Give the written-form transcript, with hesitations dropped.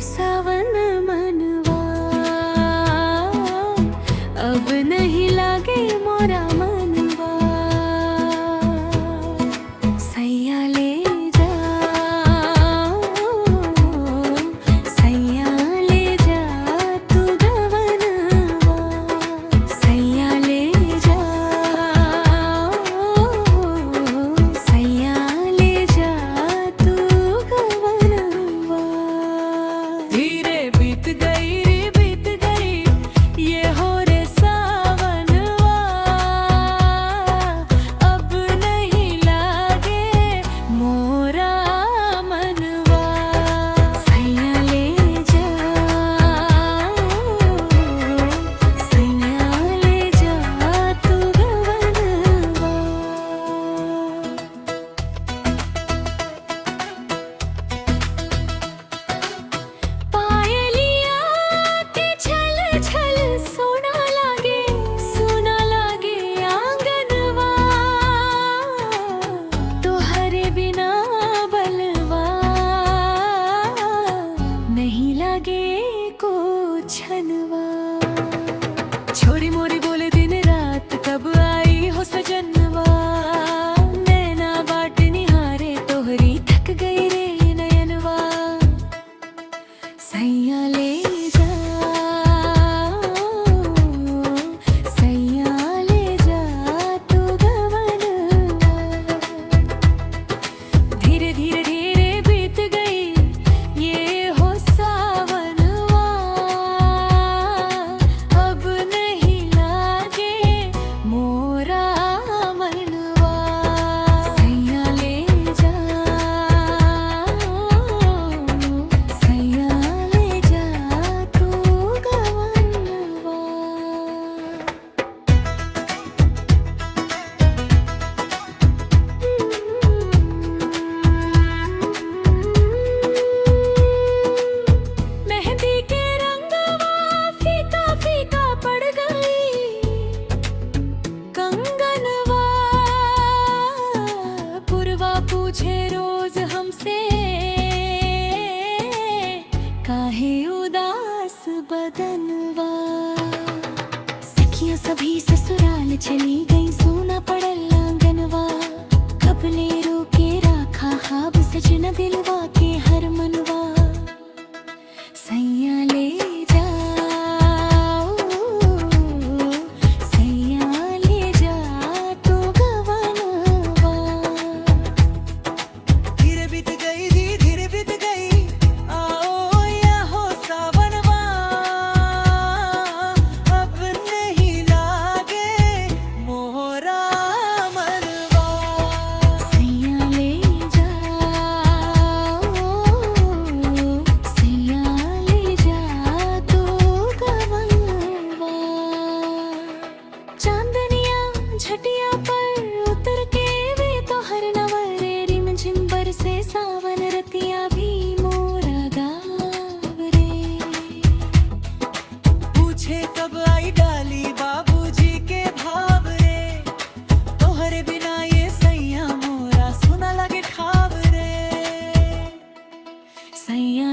सावन मनवा अब नहीं लागे मोरा मनवा। सैया ले जा, सैया ले जा तू गवनवा। सैया ले जा, सैया ले जा तू गवनवा। धीरे बीत गई रे बीत गई ये हो रे सावनवा। अब नहीं लागे मोरा मनवा। सैया ले जा, सैया ले जा तू गवनवा। पायलिया के छल छल सोना लागे आंगनवा। तोहरे बिना बलवा नहीं लागे को छनवा। छोरी मोरी बोले दिन रात कब आई हो सजनवा। नैना बाट निहारे तोहरी थक गई रे नयनवा। सैया ले जा, सैया ले जा तू गवनवा। धीरे धीरे धीरे बीत गई ये हो सावनवा। अब नहीं लागे मोरा मनवा। सैया ले जा, सैया ले जा तू गवनवा। मेहंदी के रंगवा फीका फीका पड़ गई कंगनवा। पुरवा पूछे रोज हमसे काहे उदास बदनवा। सखियां सभी ससुराल चली गई सोना पड़ल आंगनवा। कपले रोके राखा खाब सजना दिलवा के हर मनवा। सैया ले जा, सैया ले जा तू गवनवा। धीरे बीत गई धीरे बीत गई आओ या हो सावनवा। अब नहीं लागे मोरा मनवा। सैया ले जा, सैया ले जा तू गवनवा। चांदनिया झटिया पर उतर के वे तो हर नवरे रिम झिम बरसे सावन रतिया भी मोरा गाव रे। पूछे कब आई डाली बाबूजी के भाव रे। तोहरे बिना ये सैया मोरा सुना लगे ठाव रे। सैया